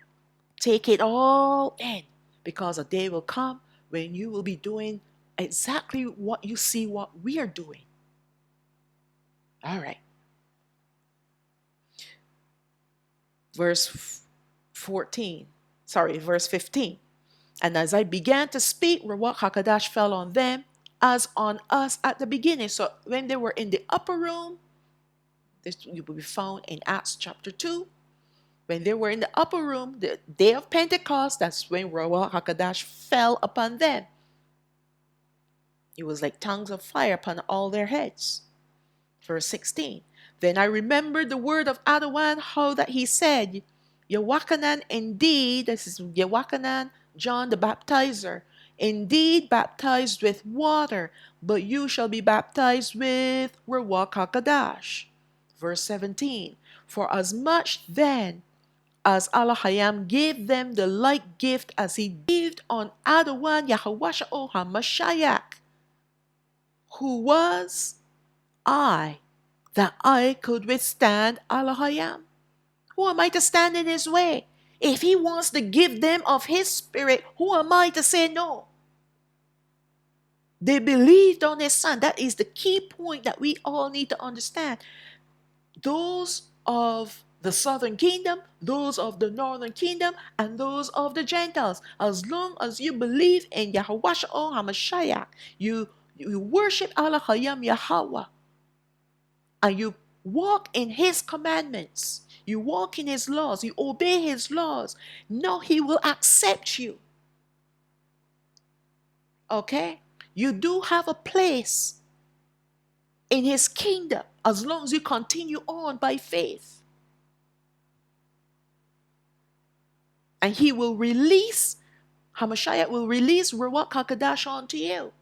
Take it all in, because a day will come when you will be doing exactly what you see what we are doing. All right. Verse 15. And as I began to speak, Ruach HaKodesh fell on them as on us at the beginning. So when they were in the upper room, this will be found in Acts chapter 2. When they were in the upper room, the day of Pentecost, that's when Ruach HaKodesh fell upon them. It was like tongues of fire upon all their heads. Verse 16. Then I remembered the word of Adawan, how that he said, Yawachanan indeed, this is Yawachanan, John the baptizer, indeed baptized with water, but you shall be baptized with Ruach HaKodesh. Verse 17. For as much then as Alahayam gave them the like gift as he gave on Adawan Yahawashao HaMashayach, who was I, that I could withstand Alahayam? Who am I to stand in his way? If he wants to give them of his spirit, who am I to say no? They believed on his son. That is the key point that we all need to understand. Those of the southern kingdom, those of the northern kingdom, and those of the Gentiles. As long as you believe in Yahawashao, HaMashayach, you worship Alahayam Yahweh, and you walk in his commandments, you walk in his laws, you obey his laws, now he will accept you. Okay? You do have a place in his kingdom as long as you continue on by faith. And he will release, HaMashayach will release Ruach HaKodesh onto you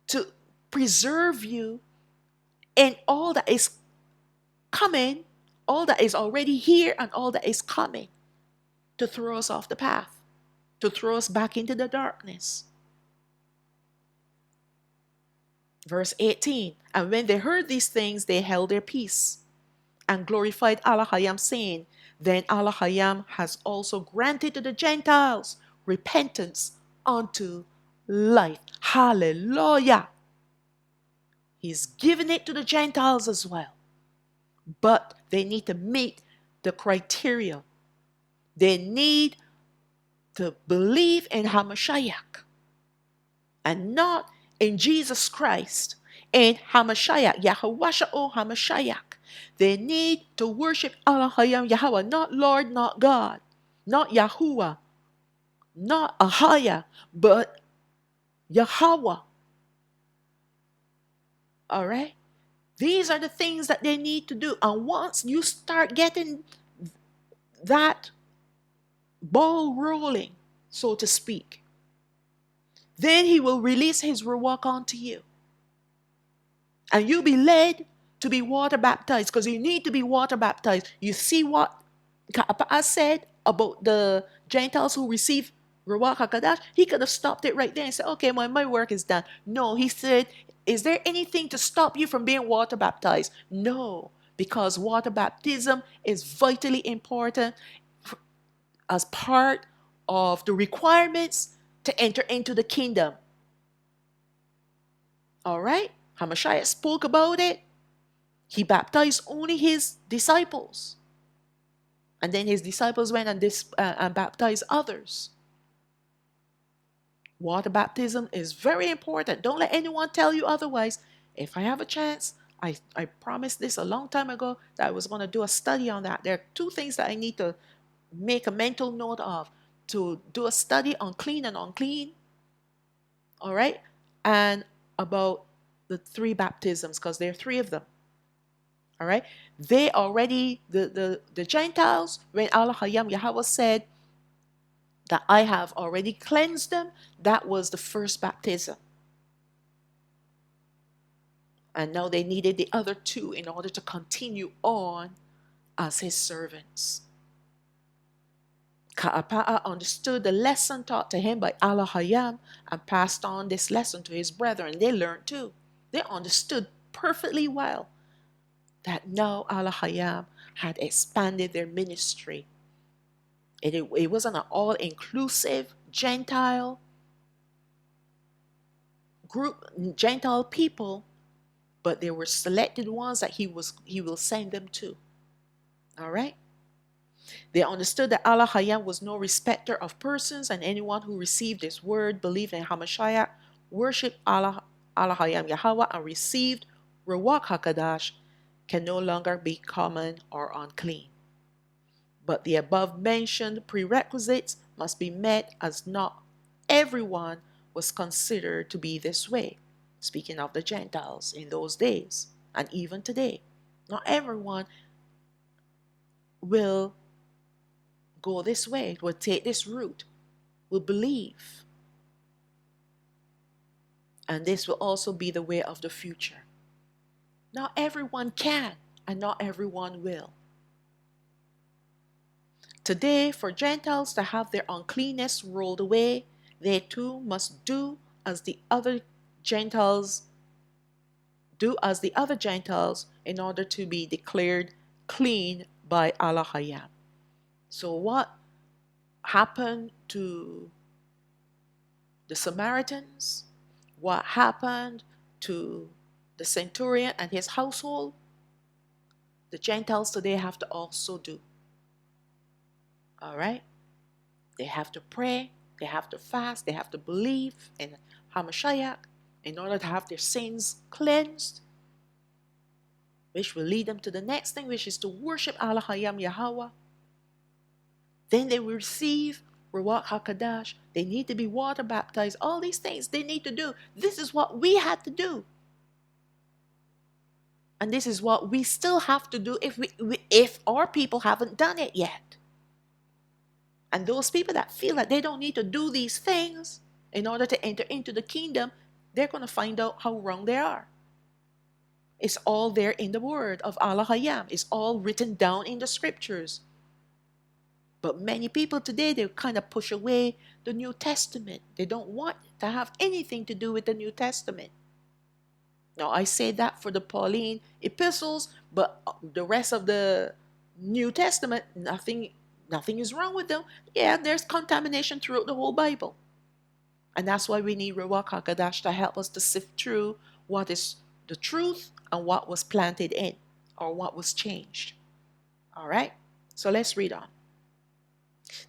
to preserve you in all that is coming, all that is already here, and all that is coming, to throw us off the path, to throw us back into the darkness. Verse 18, and when they heard these things, they held their peace and glorified Alahayam, saying, then Alahayam has also granted to the Gentiles repentance unto life. Hallelujah. He's given it to the Gentiles as well. But they need to meet the criteria. They need to believe in HaMashayach and not in Jesus Christ, in HaMashayach, Yahawashao HaMashayach. They need to worship Alahayam Yahweh, not Lord, not God, not Yahuwah, not Ahaya, but Yahweh. All right? These are the things that they need to do. And once you start getting that ball rolling, so to speak, then he will release his Ruach onto you. And you'll be led to be water baptized, because you need to be water baptized. You see what I said about the Gentiles who receive Ruach HaKodesh? He could have stopped it right there and said, okay, my work is done. No, he said, is there anything to stop you from being water baptized? No, because water baptism is vitally important as part of the requirements to enter into the kingdom. All right? HaMashayach spoke about it. He baptized only his disciples. And then his disciples went and baptized others. Water baptism is very important. Don't let anyone tell you otherwise. If I have a chance, I promised this a long time ago that I was going to do a study on that. There are two things that I need to make a mental note of. To do a study on clean and unclean. All right? And about the three baptisms, because there are three of them. All right? They already, the Gentiles, when Alahayam Yahweh said that I have already cleansed them, that was the first baptism. And now they needed the other two in order to continue on as his servants. Ka'apa'a understood the lesson taught to him by Alahayam and passed on this lesson to his brethren. They learned too. They understood perfectly well that now Alahayam had expanded their ministry. It wasn't an all-inclusive Gentile group, Gentile people, but there were selected ones that he will send them to. All right? They understood that Alahayam was no respecter of persons, and anyone who received his word, believed in HaMashayach, worshipped Alahayam Yahweh, and received Ruach HaKodesh, can no longer be common or unclean. But the above mentioned prerequisites must be met, as not everyone was considered to be this way. Speaking of the Gentiles in those days, and even today, not everyone will go this way, will take this route, will believe. And this will also be the way of the future. Not everyone can, and not everyone will. Today, for Gentiles to have their uncleanness rolled away, they too must do as the other Gentiles in order to be declared clean by Alahayam. So what happened to the Samaritans? What happened to the centurion and his household? The Gentiles today have to also do. All right? They have to pray, they have to fast, they have to believe in HaMashayach in order to have their sins cleansed, which will lead them to the next thing, which is to worship Alahayam Yahweh. Then they will receive Ruach HaKadosh. They need to be water baptized. All these things they need to do. This is what we had to do. And this is what we still have to do if our people haven't done it yet. And those people that feel that they don't need to do these things in order to enter into the kingdom, they're going to find out how wrong they are. It's all there in the word of Alahayam. It's all written down in the scriptures. But many people today, they kind of push away the New Testament. They don't want to have anything to do with the New Testament. Now, I say that for the Pauline epistles, but the rest of the New Testament, nothing is wrong with them. Yeah, there's contamination throughout the whole Bible. And that's why we need Ruach HaKadosh to help us to sift through what is the truth and what was planted in or what was changed. All right? So let's read on.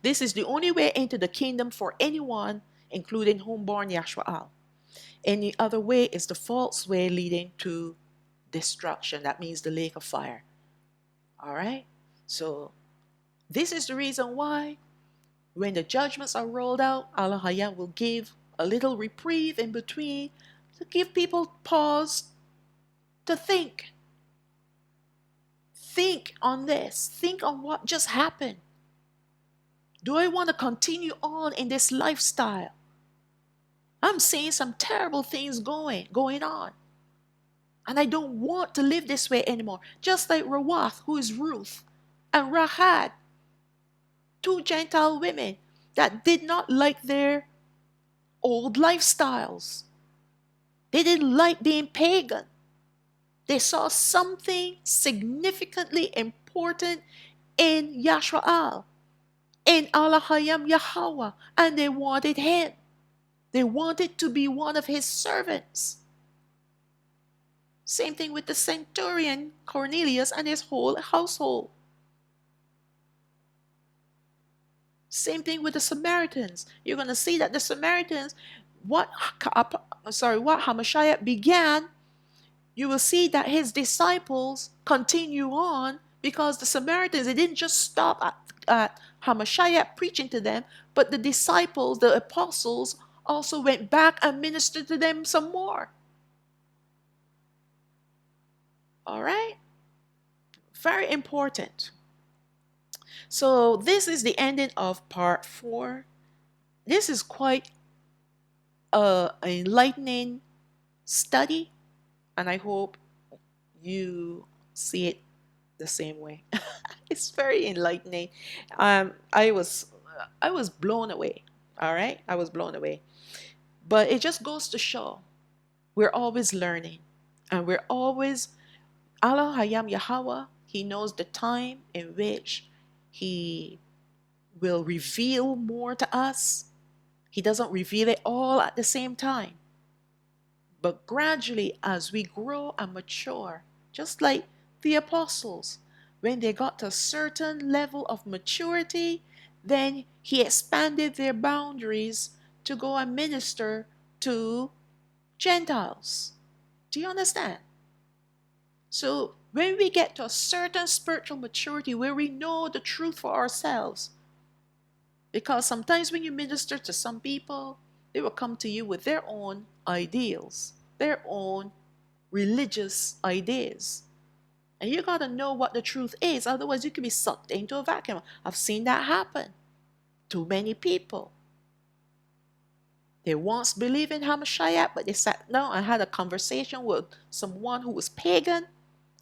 This is the only way into the kingdom for anyone, including homeborn Yasharaal. Any other way is the false way leading to destruction. That means the lake of fire. All right? So this is the reason why when the judgments are rolled out, Alahayam will give a little reprieve in between to give people pause to think. Think on this. Think on what just happened. Do I want to continue on in this lifestyle? I'm seeing some terrible things going on. And I don't want to live this way anymore. Just like Rawath, who is Ruth, and Rahad, two Gentile women that did not like their old lifestyles. They didn't like being pagan. They saw something significantly important in Yasharaal, in Alahayam Yahweh, and they wanted him. They wanted to be one of his servants. Same thing with the centurion Cornelius and his whole household. Same thing with the Samaritans. You're going to see that the Samaritans, what HaMashayach began, you will see that his disciples continue on, because the Samaritans, they didn't just stop at HaMashayach preaching to them, but the disciples, the apostles, also went back and ministered to them some more. All right? Very important. So this is the ending of part 4. This is quite an enlightening study, and I hope you see it the same way. It's very enlightening. I was blown away. All right? I was blown away. But it just goes to show we're always learning, and we're always Alahayam Yahweh. He knows the time in which he will reveal more to us. He doesn't reveal it all at the same time. But gradually, as we grow and mature, just like the apostles, when they got to a certain level of maturity, then he expanded their boundaries to go and minister to Gentiles. Do you understand? So when we get to a certain spiritual maturity where we know the truth for ourselves, because sometimes when you minister to some people, they will come to you with their own ideals, their own religious ideas. And you got to know what the truth is, otherwise you can be sucked into a vacuum. I've seen that happen to many people. They once believed in HaMashayach, but they sat down and had a conversation with someone who was pagan,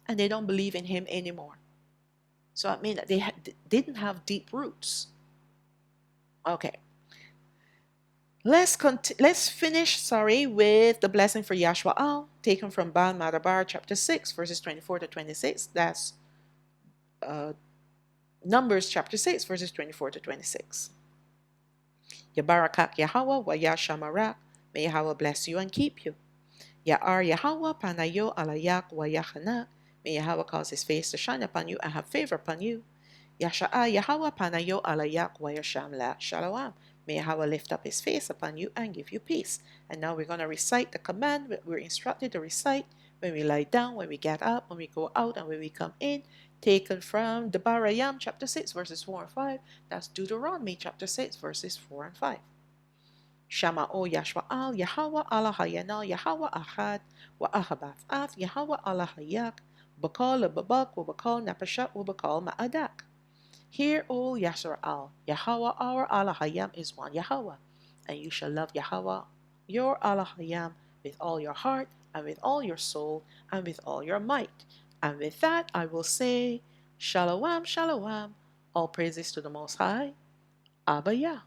and they don't believe in him anymore. So I mean that they didn't have deep roots. Okay. Let's finish, with the blessing for Yasharaal, taken from Baal Madabar chapter 6, verses 24 to 26. That's Numbers chapter 6, verses 24 to 26. Yabarakak Yahweh wa Yashamarak. May Yahweh bless you and keep you. Ya'ar Yahweh panayo alayak wa yachanak. May Yahweh cause his face to shine upon you and have favor upon you. Yasharaal Yahweh panayo alayak wa yasham la Shalawam. May Yahweh lift up his face upon you and give you peace. And now we're going to recite the command that we're instructed to recite when we lie down, when we get up, when we go out, and when we come in, taken from the Barayam chapter 6 verses 4 and 5. That's Deuteronomy chapter 6 verses 4 and 5. Shama o Yasharaal Yahweh Alahayam Yahweh Ahad wa Ahabath Af Yahweh Alahayach Bakal Babak wa Bakal Napashat wa Bakal Ma'adak. Hear, O Yasharaal, Yahweh our Alahayam is one Yahweh, and you shall love Yahweh your Alahayam with all your heart, and with all your soul, and with all your might. And with that I will say, Shalawam, Shalawam, all praises to the Most High, Abba Yah.